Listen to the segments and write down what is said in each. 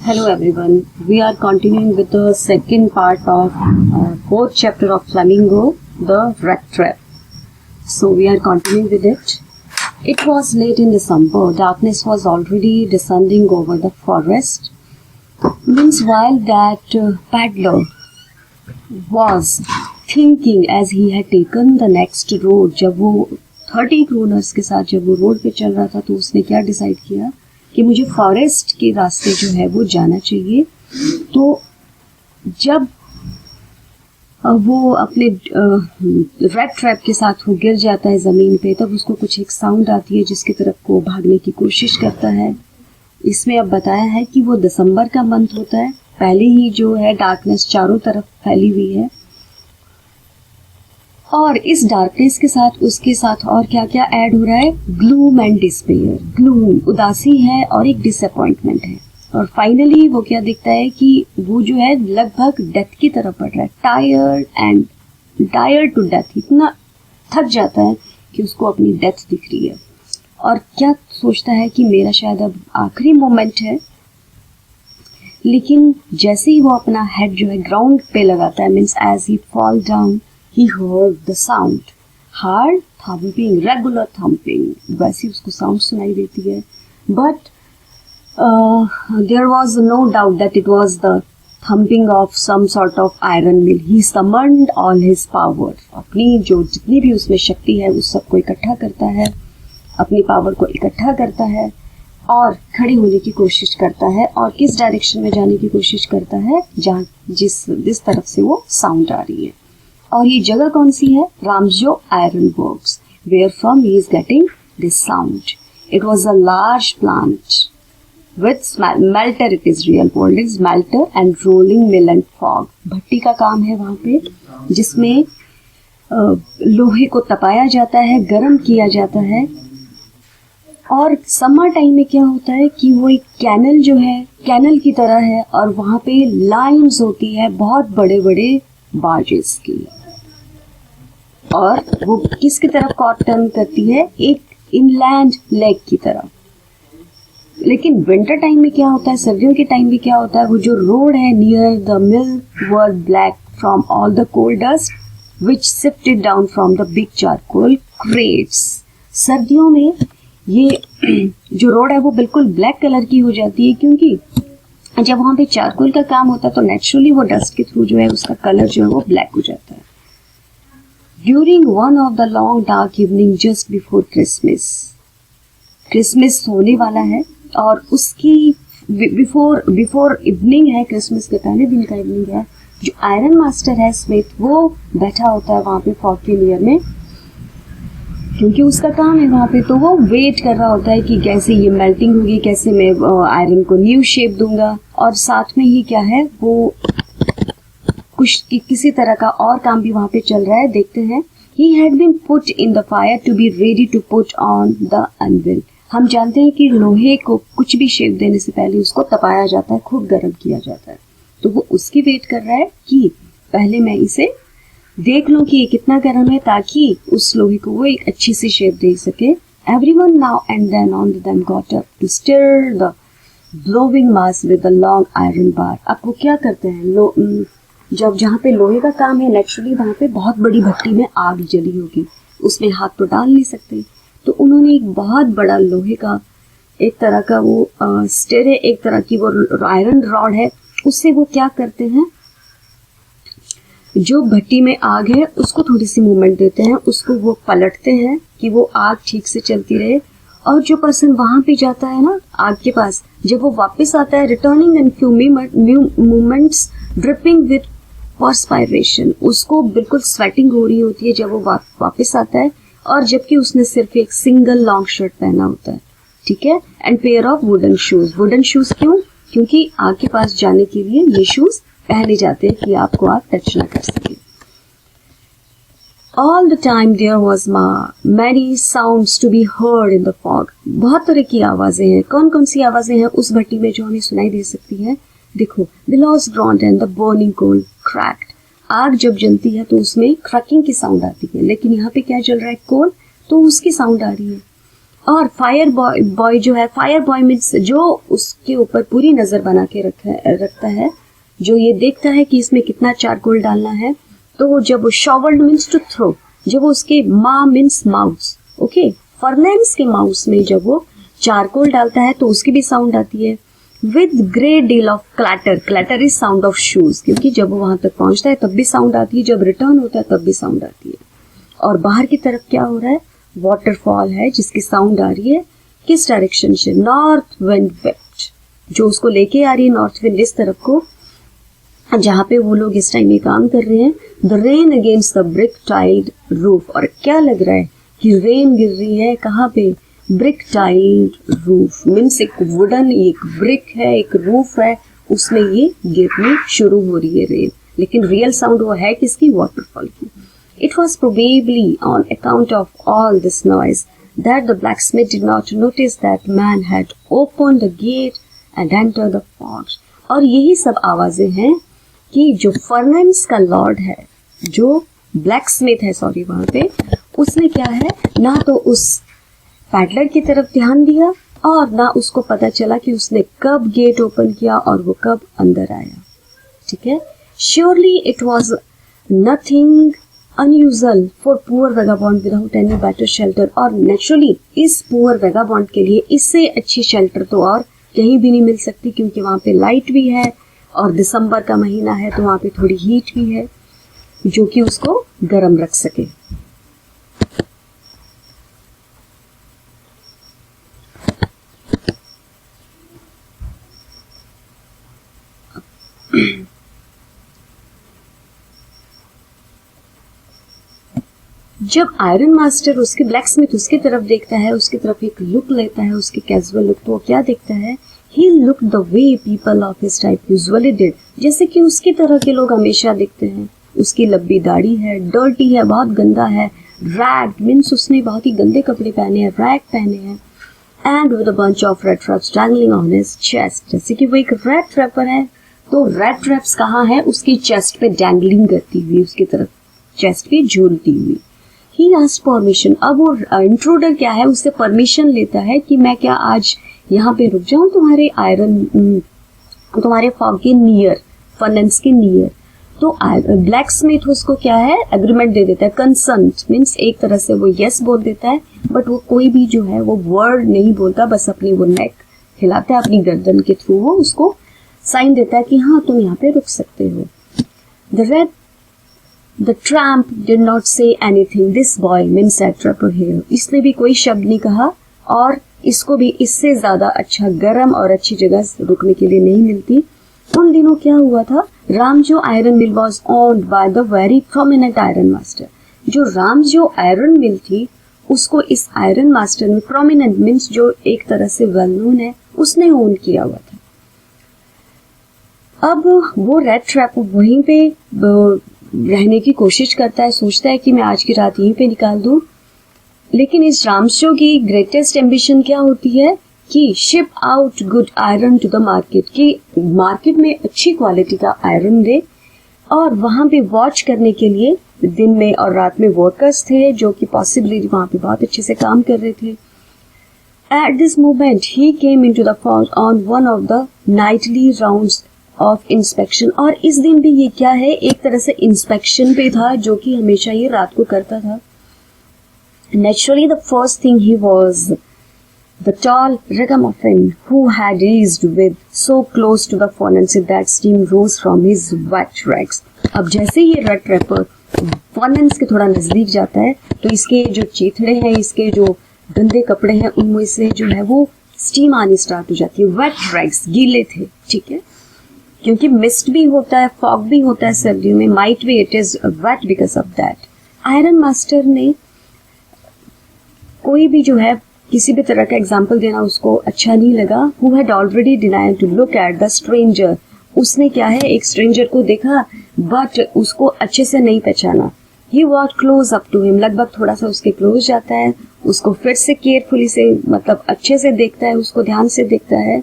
Hello everyone. We are continuing with the second part of fourth chapter of Flamingo, the rat trap. So we are continuing with it. It was late in December. Darkness was already descending over the forest. Meanwhile, that paddler was thinking as he had taken the next road. जब वो 30 kroners के साथ जब वो road पे चल रहा था तो उसने क्या डिसाइड किया कि मुझे फॉरेस्ट के रास्ते जो है वो जाना चाहिए। तो जब वो अपने रैट ट्रैप के साथ वो गिर जाता है ज़मीन पे, तब उसको कुछ एक साउंड आती है जिसकी तरफ वो भागने की कोशिश करता है। इसमें अब बताया है कि वो दिसंबर का मंथ होता है, पहले ही जो है डार्कनेस चारों तरफ फैली हुई है और इस डार्कनेस के साथ उसके साथ और क्या क्या ऐड हो रहा है, ग्लूम एंड डिस्पेयर। ग्लूम उदासी है और एक डिसअपॉइंटमेंट है और फाइनली वो क्या दिखता है कि वो जो है लगभग डेथ की तरफ बढ़ रहा है। टायर्ड टू डेथ, इतना थक जाता है कि उसको अपनी डेथ दिख रही है और क्या सोचता है कि मेरा शायद अब आखिरी मोमेंट है। लेकिन जैसे ही वो अपना हेड जो है ग्राउंड पे लगाता है, means as he fall down he heard the sound, hard thumping, regular thumping, वैसी उसको साउंड सुनाई देती है। But there was no doubt that it was the thumping of some sort of iron mill. He summoned all his power. अपनी जो जितनी भी उसमें शक्ति है उस सबको इकट्ठा करता है, अपनी पावर को इकट्ठा करता है और खड़ी होने की कोशिश करता है और किस डायरेक्शन में जाने की कोशिश करता है, जहाँ जिस तरफ से वो साउंड आ रही है। और ये जगह कौन सी है, Ramjo iron works, where from he is getting this sound. It was a large plant with melter, it is real world is melter and rolling mill and fog. भट्टी का काम है वहां पे जिसमें लोहे को तपाया जाता है, गर्म किया जाता है। और समर टाइम में क्या होता है कि वो एक कैनल जो है कैनल की तरह है और वहां पे लाइन्स होती है बहुत बड़े बड़े बार्जेस की और वो किसकी तरफ कॉट टर्न करती है, एक इनलैंड लेक की तरफ। लेकिन विंटर टाइम में क्या होता है, सर्दियों के टाइम में क्या होता है, वो जो रोड है near the mill were black from all the coal dust which sifted down from the big charcoal crates. सर्दियों में ये जो रोड है वो बिल्कुल ब्लैक कलर की हो जाती है क्योंकि जब वहां पे चारकोल का काम होता है तो नेचुरली वो डस्ट के थ्रू जो है उसका कलर जो है वो ब्लैक हो जाता है। During one of the long dark evening just before Christmas होने वाला है और उसकी बिफोर इवनिंग है, क्रिसमस के पहले दिन का इवनिंग है। जो आयरन मास्टर है स्मिथ वो बैठा होता है वहां पे फॉग के लेयर में क्योंकि उसका काम है वहां पे, तो वो वेट कर रहा होता है कि कैसे ये मेल्टिंग होगी, कैसे मैं आयरन को न्यू शेप दूंगा। और साथ में ही क्या है वो कुछ किसी तरह का और काम भी वहां पे चल रहा है। देखते हैं। He had been put in the fire to be ready to put on the anvil. हम जानते हैं कि लोहे को कुछ भी शेप देने से पहले उसको तपाया जाता है, खूब गर्म किया जाता है। तो वो उसकी वेट कर रहा है कि पहले मैं इसे देख लूं कि ये कितना गर्म है ताकि उस लोहे को वो एक अच्छी सी शेप दे सके। Everyone now and then on them got up to stir the glowing mass with a long iron bar. अब वो क्या करते हैं, जब जहाँ पे लोहे का काम है नेचुरली वहां पे बहुत बड़ी भट्टी में आग जली होगी, उसमें हाथ तो डाल नहीं सकते, तो उन्होंने एक बहुत बड़ा लोहे का एक तरह का वो स्टेर है, एक तरह की वो आयरन रॉड है, उससे वो क्या करते हैं, जो भट्टी में आग है उसको थोड़ी सी मूवमेंट देते हैं, उसको वो पलटते हैं कि वो आग ठीक से चलती रहे। और जो पर्सन वहां पे जाता है ना आग के पास, जब वो वापस आता है, returning in few movements dripping with perspiration, उसको बिल्कुल स्वेटिंग हो रही होती है जब वो वापस आता है, और जबकि उसने सिर्फ एक सिंगल लॉन्ग शर्ट पहना होता है, ठीक है। And pair of wooden shoes क्यों, क्योंकि आग के पास जाने के लिए ये शूज पहने जाते हैं कि आपको आग टच ना कर सके। All the time there was many sounds to be heard in the fog. बहुत तरह की आवाजें हैं। कौन कौन सी आवाजें हैं उस भट्टी में जो हमें सुनाई दे सकती है, देखो। Bellows groaned and the burning coal cracked. आग जब जलती है तो उसमें क्रैकिंग की साउंड आती है, लेकिन यहाँ पे क्या जल रहा है, कोल, तो उसकी साउंड आ रही है। और फायर बॉय जो है, फायर बॉय मीन्स जो उसके ऊपर पूरी नजर बना के रखता है, जो ये देखता है कि इसमें कितना चारकोल डालना है। तो जब वो शॉवर्ड मीन्स टू थ्रो, जब वो उसके माँ मीन्स माउस, ओके, फर्नेंस के माउस में जब वो चारकोल डालता है तो उसकी भी साउंड आती है। With great deal of clatter, clatter is sound of shoes, क्योंकि जब वो वहां तक पहुंचता है तब भी साउंड आती है, जब रिटर्न होता है तब भी साउंड आती है। और बाहर की तरफ क्या हो रहा है, वाटरफॉल है जिसकी साउंड आ रही है किस डायरेक्शन से, नॉर्थ विंड वेस्ट, जो उसको लेके आ रही है नॉर्थ विंड इस तरफ को, जहां पे वो लोग इस टाइम ये काम कर रहे हैं। The rain against the brick tiled roof, और क्या लग रहा है कि रेन गिर रही है कहाँ पे, ब्रिक टाइल्ड रूफ मीन्स एक वुडन, एक ब्रिक है, एक रूफ है, उसमें ये गिरनी शुरू हो रही है रेन, लेकिन रियल साउंड वो है किसकी, वाटरफॉल की। It was probably on account of all this noise that the blacksmith did not notice that man had opened the gate and entered the forge. और यही सब आवाजें हैं कि जो फर्नेंस का लॉर्ड है, जो ब्लैकस्मिथ है सॉरी वहां पे, उसने क्या है, ना तो उस पैडलर की तरफ ध्यान दिया और ना उसको पता चला कि उसने कब गेट ओपन किया और वो कब अंदर आया। ठीक है, surely it was nothing unusual for poor vagabond without any better shelter, और नेचुरली इस पुअर वेगाबॉन्ड के लिए इससे अच्छी शेल्टर तो और कहीं भी नहीं मिल सकती, क्योंकि वहां पे लाइट भी है और दिसंबर का महीना है तो वहां पे थोड़ी हीट भी है जो कि उसको गर्म रख सके। जब आयरन मास्टर उसके ब्लैकस्मिथ उसकी तरफ देखता है, उसकी तरफ एक लुक लेता है, उसकी कैजुअल लुक, तो वो क्या देखता है, he look the way people of his type usually did, जैसे कि उसकी तरह के लोग हमेशा दिखते हैं। उसकी लंबी दाढ़ी है, डर्टी है, बहुत गंदा है, रैग मीन्स उसने बहुत ही गंदे कपड़े पहने हैं, रैग पहने हैं, and with a bunch of red traps dangling on his chest, जैसे कि वो एक रेड ट्रैपर है। तो रेड ट्रैप्स कहाँ है, उसकी चेस्ट पे डैंगलिंग करती हुई, उसकी तरफ चेस्ट पे झूलती हुई। He asked permission, अब वो इंट्रूडर क्या है, उससे परमिशन लेता है कि मैं क्या आज यहाँ पे रुक जाऊं तुम्हारे तुम्हारे फॉग के नियर, फर्नेंस के नियर। तो ब्लैकस्मिथ उसको क्या है, एग्रीमेंट दे देता है, कंसंट मीन्स एक तरह से वो यस बोल देता है, बट वो कोई भी जो है वो वर्ड नहीं बोलता, बस अपनी वो नेक हिलाता है, अपनी गर्दन के थ्रू वो उसको साइन देता है कि हाँ तुम यहाँ पे रुक सकते हो। The tramp did not say anything. This boy means that trapper here. इसने भी कोई शब्द नहीं कहा, और इसको भी इससे ज्यादा अच्छा गर्म और अच्छी जगह रुकने के लिए नहीं मिलती। उन दिनों क्या हुआ था, Ramjo iron mill was owned by the very prominent iron master. जो रामजो आयरन मिल थी उसको इस आयरन मास्टर में, प्रोमिनेंट मीन्स जो एक तरह से वेल नोन है, उसने ओन किया हुआ था। अब वो रेड ट्रैप वहीं पे रहने की कोशिश करता है, सोचता है कि मैं आज की रात यहीं पे निकाल दूं, लेकिन इस रामशो की ग्रेटेस्ट एम्बिशन क्या होती है कि ship out good iron to the market, कि मार्केट में अच्छी क्वालिटी का आयरन दे, और वहां पे वॉच करने के लिए दिन में और रात में वर्कर्स थे जो कि पॉसिबली वहां पे बहुत अच्छे से काम कर रहे थे। At this moment he came into the forge on one of the Knightley rounds of inspection, और इस दिन भी ये क्या है, एक तरह से इंस्पेक्शन पे था, जो कि हमेशा ये रात को करता था। Naturally the first thing he was the tall ragamuffin who had reached with so close to the furnace that steam rose from his wet rags. अब जैसे ये रेड ट्रैपर फर्नेंस के थोड़ा नजदीक जाता है तो इसके जो चीथड़े हैं, इसके जो गंदे कपड़े हैं, उनमें से जो है वो स्टीम आनी स्टार्ट हो जाती है। वेट रैग्स, गीले थे, ठीक है, क्योंकि मिस्ट भी होता है, फॉग भी होता है सर्दियों में, might be it is wet because of that. Iron master ने कोई भी जो है किसी भी तरह का एग्जाम्पल देना उसको अच्छा नहीं लगा। Who had already denied to look at the stranger, उसने क्या है एक स्ट्रेंजर को देखा बट उसको अच्छे से नहीं पहचाना। He what close up to him, लगभग थोड़ा सा उसके क्लोज जाता है, उसको फिर से केयरफुली से मतलब अच्छे से देखता है, उसको ध्यान से देखता है।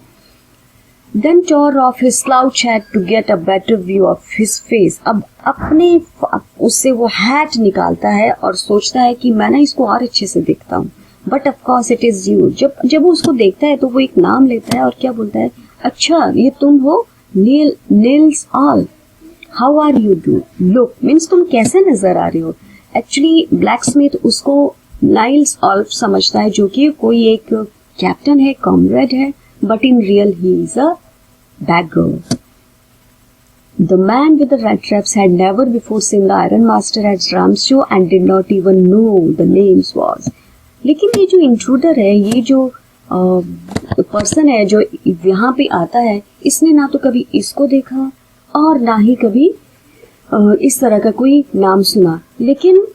Then tore off his slouch hat to get a better view of his face. अब अपने उससे वो हैट निकालता है और सोचता है कि मैं ना इसको और अच्छे से देखता हूँ। But of course it is you. जब वो उसको देखता है तो वो एक नाम लेता है और क्या बोलता है, अच्छा ये तुम हो Nils all, how are you do, look means तुम कैसे नजर आ रहे हो। एक्चुअली ब्लैकस्मिथ उसको नाइल्स ऑल्फ समझता है, जो कि कोई एक कैप्टन है, कॉमरेड है, but in real he is a beggar. The man with the red traps had never before seen the Iron Master at Ram's show and did not even know the names was. लेकिन ये जो intruder है, ये जो person है जो यहाँ पे आता है, इसने ना तो कभी इसको देखा और ना ही कभी इस तरह का कोई नाम सुना। लेकिन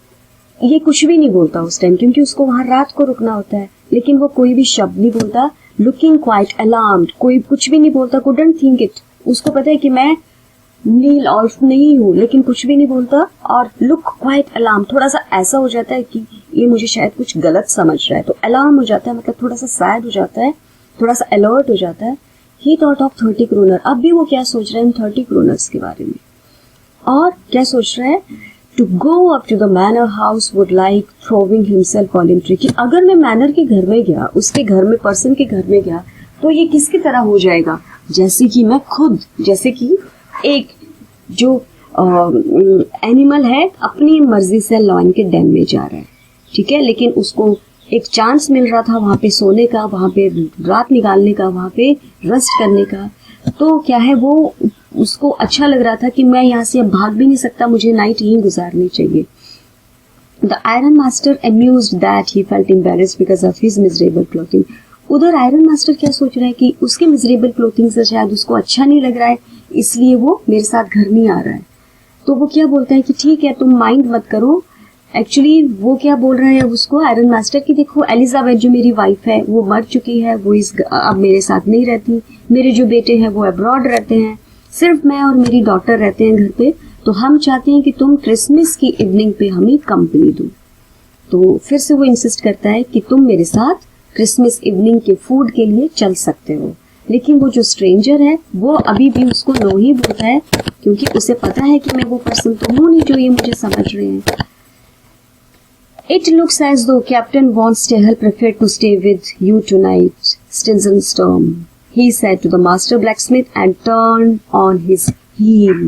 ये कुछ भी नहीं बोलता उस टाइम, क्योंकि उसको वहां रात को रुकना होता है। लेकिन वो कोई भी शब्द नहीं बोलता, लुकिंग क्वाइट अलार्म्ड, कोई कुछ भी नहीं बोलता, कुडंट थिंक इट। उसको पता है कि मैं नील ऑल्फ नहीं हूँ, लेकिन कुछ भी नहीं बोलता। और लुक क्वाइट अलार्म, थोड़ा सा ऐसा हो जाता है कि ये मुझे शायद कुछ गलत समझ रहा है, तो अलार्म हो जाता है, मतलब थोड़ा सा सैड हो जाता है, थोड़ा सा अलर्ट हो जाता है। He thought of 30 kroner. अब भी वो क्या सोच रहा है 30 क्रोनर्स के बारे में, और क्या सोच रहा है, to go up to the manor house would like throwing himself voluntary, कि अगर मैं मैनर के घर में गया, उसके घर में, पर्सन के घर में गया, तो ये किसकी तरह हो जाएगा, जैसे कि मैं खुद, जैसे कि एक जो एनिमल है अपनी मर्जी से लॉयन के डैम में जा रहा है, ठीक है, लेकिन उसको एक चांस मिल रहा था वहां पे सोने का, वहां पे रात निकालने का, वहां पे रेस्ट करने का। तो क्या है, वो उसको अच्छा लग रहा था कि मैं यहाँ से अब भाग भी नहीं सकता, मुझे नाइट यहीं गुजारनी चाहिए। The iron master amused that he felt embarrassed because of his miserable clothing. उधर आयरन मास्टर क्या सोच रहा है कि उसके मिजरेबल क्लोथिंग से शायद उसको अच्छा नहीं लग रहा है, इसलिए वो मेरे साथ घर नहीं आ रहा है। तो वो क्या बोलता है कि ठीक है तुम माइंड मत करो। एक्चुअली वो क्या बोल रहा है उसको, आयरन मास्टर, की देखो एलिजाबेथ जो मेरी वाइफ है वो मर चुकी है, वो अब मेरे साथ नहीं रहती, मेरे जो बेटे हैं वो अब्रॉड रहते हैं, सिर्फ मैं और मेरी डॉटर रहते हैं घर पे, तो हम चाहते हैं कि तुम क्रिसमस की इवनिंग पे हमें कंपनी दो। तो फिर से वो इंसिस्ट करता है कि तुम मेरे साथ क्रिसमस इवनिंग के फूड के लिए चल सकते हो। लेकिन वो जो स्ट्रेंजर है वो अभी भी उसको नो ही बोलता है, क्योंकि उसे पता है कि मैं वो पर्सन तो हूं नहीं जो ये मुझे समझ रहे हैं। It looks as though Captain Von Stahel preferred to stay with you tonight, Stinson Storm, he said to the master blacksmith and turned on his heel.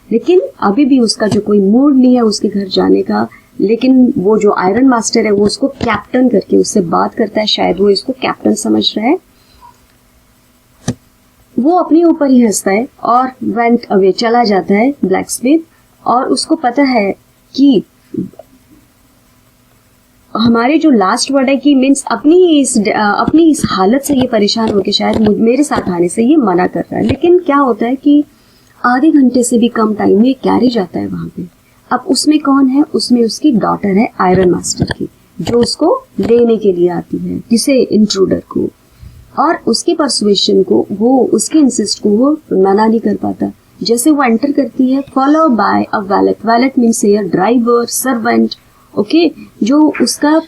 लेकिन अभी भी उसका जो कोई मूड नहीं है उसके घर जाने का। लेकिन वो जो आयरन मास्टर है वो उसको कैप्टन करके उससे बात करता है, शायद वो इसको कैप्टन समझ रहा है। वो अपने ऊपर ही हंसता है और वेंट अवे, चला जाता है ब्लैकस्मिथ। और उसको पता है कि हमारे जो लास्ट वर्ड है कि मीन्स अपनी इस हालत से ये परेशान होकर शायद मेरे साथ आने से ये मना कर रहा है। लेकिन क्या होता है कि आधे घंटे से भी कम टाइम में कैरेज आता है वहां पे। अब उसमें कौन है, उसमें उसकी डॉटर है आयरन मास्टर की, जो उसको लेने के लिए आती है, किसे, इंट्रूडर को। और उसके परसुएशन को, वो उसके इंसिस्ट को वो मना नहीं कर पाता। जैसे वो एंटर करती है, follow by a wallet, wallet means driver, servant, okay, जो उसका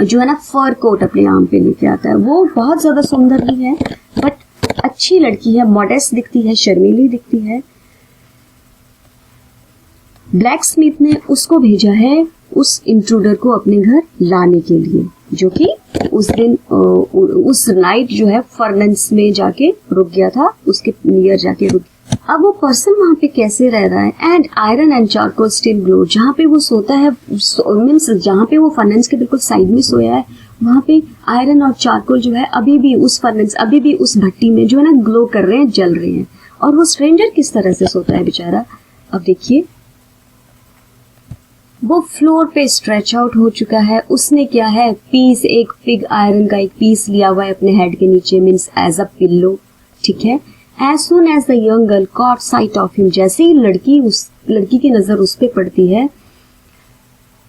जो है ना फर कोट अपने आम पे लेके आता है। वो बहुत ज्यादा सुंदर भी है, बट अच्छी लड़की है, मॉडेस्ट दिखती है, शर्मीली दिखती है। ब्लैक स्मिथ ने उसको भेजा है उस इंट्रूडर को अपने घर लाने के लिए, जो कि उस दिन उस नाइट जो है फर्नेंस में जाके रुक गया था, उसके नियर जाके रुक। अब वो पर्सन वहां पे कैसे रह रहा है, and iron and charcoal still glow, जहाँ पे वो सोता है, मीन्स जहाँ पे वो फर्नेंस के बिल्कुल साइड में सोया है, वहां पे आयरन और चारकोल जो है अभी भी उस फर्नेंस, अभी भी उस भट्टी में जो है ना ग्लो कर रहे हैं, जल रहे हैं। और वो स्ट्रेंजर किस तरह से सोता है बेचारा, अब देखिए, वो फ्लोर पे स्ट्रेच आउट हो चुका है। उसने क्या है, पीस, एक पिग आयरन का एक पीस लिया हुआ है अपने हेड के नीचे, मीन्स एज अ पिल्लो, ठीक है। As soon as the young girl caught sight of him, जैसे ही लड़की की नजर उस पे पड़ती है,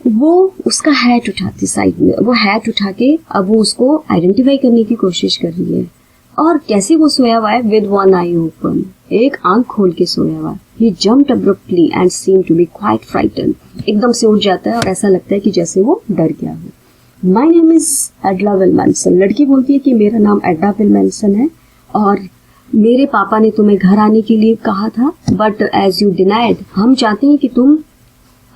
वो उसका हैट उठाती साइड में, वो हैट उठा के अब वो उसको आइडेंटिफाई करने की कोशिश कर रही है। और कैसे वो सोया हुआ है, विद वन आई ओपन, एक आंख खोल के सोया हुआ है। He jumped abruptly and seemed to be quite frightened. एकदम से उठ जाता है और ऐसा लगता है कि जैसे वो डर गया हो। My name is Edla Wilmanson, लड़की बोलती है कि मेरा नाम एडा विलमैनसन है और मेरे पापा ने तुम्हें घर आने के लिए कहा था, बट एज यू डिनाइड, हम चाहते हैं कि तुम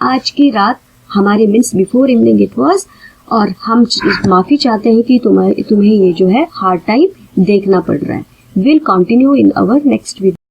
आज की रात हमारे means before evening it was, और हम माफी चाहते हैं कि तुम्हें ये जो है हार्ड टाइम देखना पड़ रहा है। Will continue in our next video.